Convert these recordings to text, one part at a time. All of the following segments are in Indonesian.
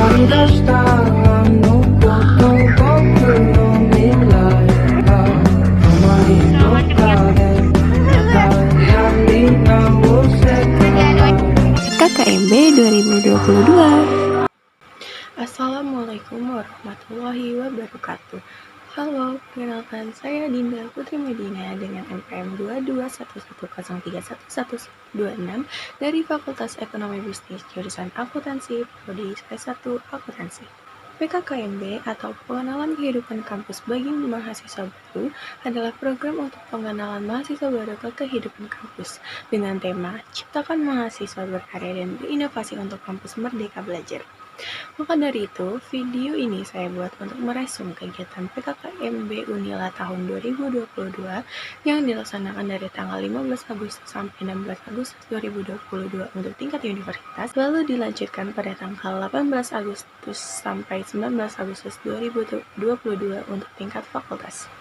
¿Dónde está? No puedo verlo mi life. Amarito Catalina Museka. KKMB 2022. Assalamualaikum warahmatullahi wabarakatuh. Halo, perkenalkan saya Dinda Putri Medina dengan NPM 2211031126 dari Fakultas Ekonomi Bisnis Jurusan Akuntansi Prodi S1 Akuntansi. PKKMB atau Pengenalan Kehidupan Kampus bagi Mahasiswa Baru adalah program untuk pengenalan mahasiswa baru ke kehidupan kampus dengan tema Ciptakan Mahasiswa Berkarya dan Berinovasi untuk Kampus Merdeka Belajar. Maka dari itu, video ini saya buat untuk meresum kegiatan PKKMB Unila tahun 2022 yang dilaksanakan dari tanggal 15 Agustus sampai 16 Agustus 2022 untuk tingkat universitas, lalu dilanjutkan pada tanggal 18 Agustus sampai 19 Agustus 2022 untuk tingkat fakultas.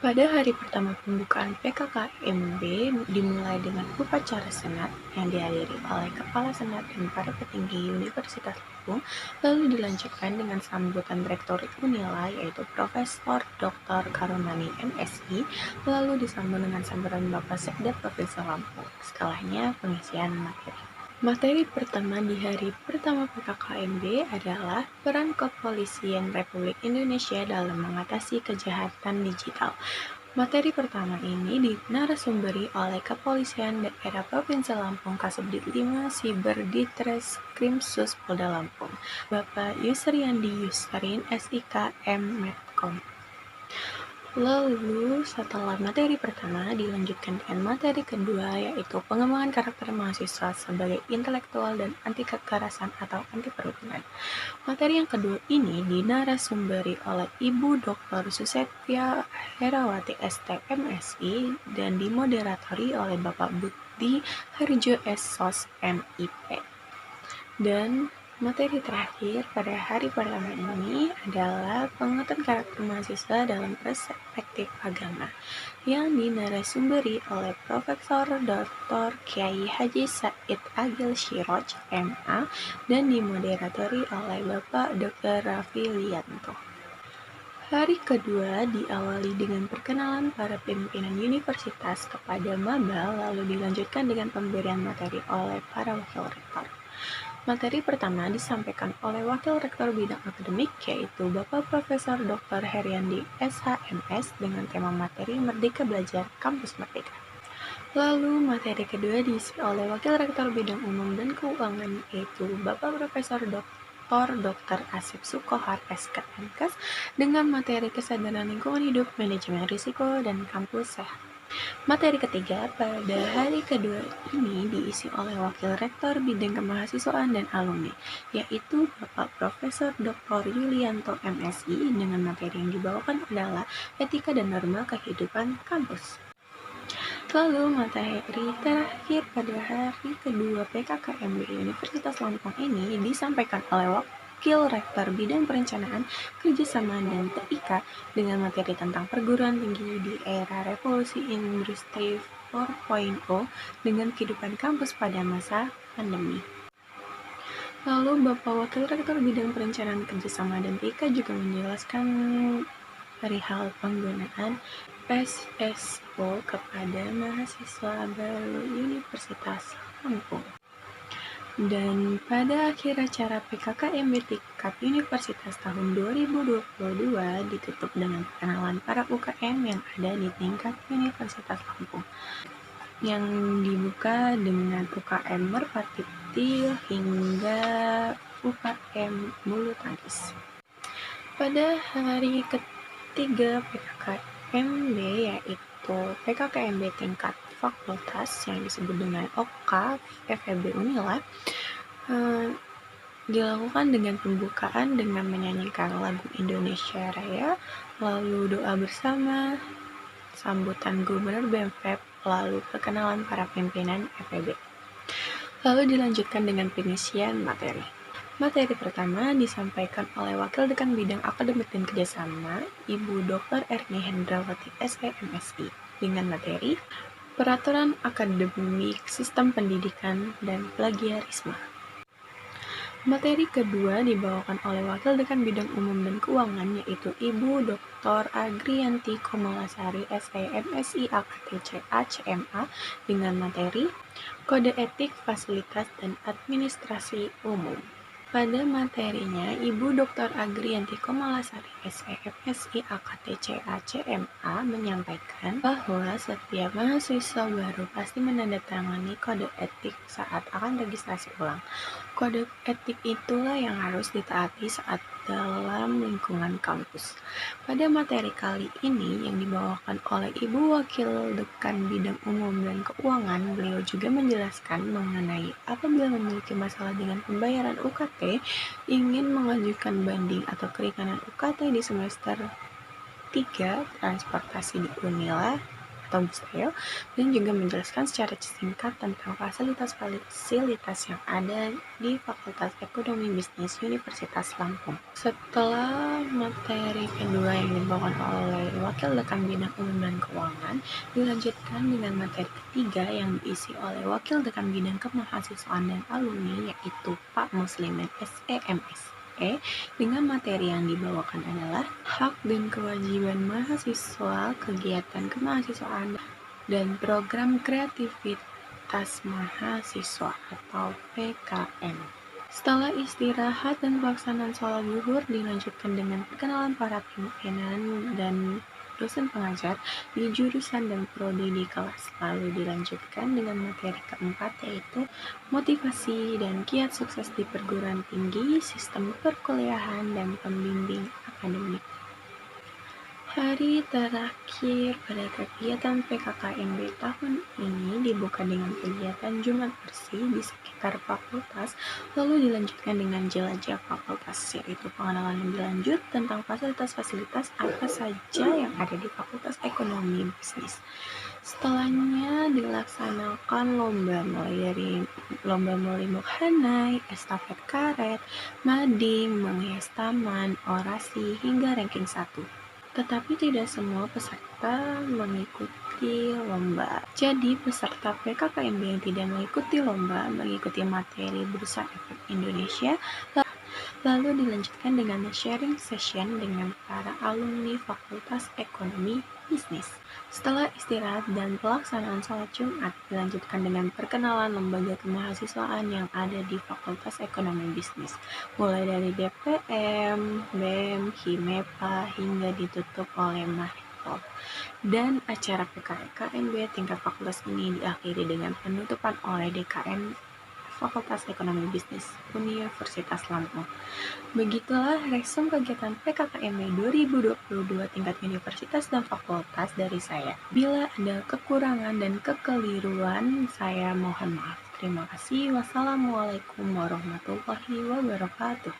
Pada hari pertama pembukaan PKKMB dimulai dengan upacara senat yang dihadiri oleh Kepala Senat dan para petinggi Universitas Lampung, lalu dilanjutkan dengan sambutan Rektor Unila yaitu Profesor Dr. Karomani MSI, lalu disambut dengan sambutan Bapak Sekda Provinsi Lampung. Setelahnya pengisian materi. Materi pertama di hari pertama PKKMB adalah peran Kepolisian Republik Indonesia dalam mengatasi kejahatan digital. Materi pertama ini dinarasumberi oleh Kepolisian Daerah Provinsi Lampung Kasubdit 5 Siber Ditreskrimsus Polda Lampung, Bapak Yusriandi Yusrin SIK M Medcom. Lalu setelah materi pertama dilanjutkan dengan materi kedua yaitu pengembangan karakter mahasiswa sebagai intelektual dan anti kekerasan atau anti perundungan. Materi yang kedua ini dinarasumberi oleh Ibu Dr. Susetya Herawati ST.MSI dan dimoderatori oleh Bapak Budi Harjo SSOS MIP. Dan materi terakhir pada hari pertama ini adalah penguatan karakter mahasiswa dalam perspektif agama yang dinarasumberi oleh Profesor Dr. Kiai Haji Said Agil Syiroj MA dan dimoderatori oleh Bapak Dr. Raffi Lianto. Hari kedua diawali dengan perkenalan para pimpinan universitas kepada maba, lalu dilanjutkan dengan pemberian materi oleh para wakil rektor. Materi pertama disampaikan oleh Wakil Rektor Bidang Akademik yaitu Bapak Profesor Dr. Heriandi SHMS dengan tema materi Merdeka Belajar Kampus Merdeka. Lalu materi kedua diisi oleh Wakil Rektor Bidang Umum dan Keuangan yaitu Bapak Profesor Dr. Asep Sukohar SKMKes dengan materi Kesadaran Lingkungan Hidup, Manajemen Risiko, dan Kampus Sehat. Materi ketiga pada hari kedua ini diisi oleh Wakil Rektor Bidang Kemahasiswaan dan Alumni, yaitu Bapak Profesor Dr. Yulianto MSI dengan materi yang dibawakan adalah Etika dan Norma Kehidupan Kampus. Lalu materi terakhir pada hari kedua PKKMB Universitas Lampung ini disampaikan oleh Wakil Rektor Bidang Perencanaan, Kerjasama dan TIK dengan materi tentang perguruan tinggi di era revolusi industri 4.0 dengan kehidupan kampus pada masa pandemi. Lalu Bapak Wakil Rektor Bidang Perencanaan, Kerjasama dan TIK juga menjelaskan perihal penggunaan PSSO kepada mahasiswa baru Universitas Lampung. Dan pada akhir acara PKKMB tingkat universitas tahun 2022 ditutup dengan perkenalan para UKM yang ada di tingkat Universitas Lampung yang dibuka dengan UKM Merpati Putih hingga UKM Bulu Tangkis. Pada hari ketiga PKKMB yaitu PKKMB tingkat fakultas yang disebut dengan OK FEB Unila dilakukan dengan pembukaan dengan menyanyikan lagu Indonesia Raya, lalu doa bersama, sambutan Gubernur BEM-FEB, lalu perkenalan para pimpinan FEB. Lalu dilanjutkan dengan pengisian materi. Materi pertama disampaikan oleh Wakil Dekan Bidang Akademik dan Kerjasama, Ibu Dr. Erni Hendrawati SEMSI dengan materi Peraturan Akademik Sistem Pendidikan dan Plagiarisme. Materi kedua dibawakan oleh Wakil Dekan Bidang Umum dan Keuangan, yaitu Ibu Dr. Agrianti Komalasari, SE, MSI, AKTC, ACMA, dengan materi Kode Etik Fasilitas dan Administrasi Umum. Pada materinya, Ibu Dr. Agrianti Komalasari, SE, MSI, AKTC, ACMA, menyampaikan bahwa setiap mahasiswa baru pasti menandatangani kode etik saat akan registrasi ulang. Kode etik itulah yang harus ditaati saat dalam lingkungan kampus. Pada materi kali ini yang dibawakan oleh Ibu Wakil Dekan Bidang Umum dan Keuangan, beliau juga menjelaskan mengenai apabila memiliki masalah dengan pembayaran UKT, ingin mengajukan banding atau keringanan UKT di semester 3 transportasi di Unila atau Busteo, dan juga menjelaskan secara singkat tentang fasilitas-fasilitas yang ada di Fakultas Ekonomi Bisnis Universitas Lampung. Setelah materi kedua yang dibawakan oleh Wakil Dekan Bidang Umum dan Keuangan, dilanjutkan dengan materi ketiga yang diisi oleh Wakil Dekan Bidang Kemahasiswaan dan Alumni, yaitu Pak Muslimin, SEMS. Dengan materi yang dibawakan adalah hak dan kewajiban mahasiswa, kegiatan kemahasiswaan, dan program kreativitas mahasiswa atau PKM. Setelah istirahat dan pelaksanaan sholat zuhur, dilanjutkan dengan perkenalan para pimpinan dan dosen pengajar di jurusan dan prodi di kelas. Lalu dilanjutkan dengan materi keempat, yaitu motivasi dan kiat sukses di perguruan tinggi, sistem perkuliahan, dan pembimbing akademik. Hari terakhir pada kegiatan PKKMB tahun ini dibuka dengan kegiatan Jumat Bersih di sekitar fakultas, lalu dilanjutkan dengan jelajah fakultas, yaitu pengenalan lebih lanjut tentang fasilitas-fasilitas apa saja yang ada di Fakultas Ekonomi Bisnis. Setelahnya dilaksanakan lomba, mulai dari lomba melimbuk hanai, estafet karet, mading, menghias taman, orasi, hingga ranking 1. Tetapi tidak semua peserta mengikuti lomba. Jadi peserta PKKMB yang tidak mengikuti lomba mengikuti materi Bursa Efek Indonesia, lalu dilanjutkan dengan sharing session dengan para alumni Fakultas Ekonomi Bisnis. Setelah istirahat dan pelaksanaan sholat Jumat, dilanjutkan dengan perkenalan lembaga kemahasiswaan yang ada di Fakultas Ekonomi Bisnis, mulai dari DPM, BEM, HIMEPA, hingga ditutup oleh Mahito. Dan acara PKKMB tingkat fakultas ini diakhiri dengan penutupan oleh DKM Fakultas Ekonomi Bisnis Universitas Lampung. Begitulah resum kegiatan PKKMB 2022 tingkat universitas dan fakultas dari saya. Bila ada kekurangan dan kekeliruan, saya mohon maaf. Terima kasih. Wassalamualaikum warahmatullahi wabarakatuh.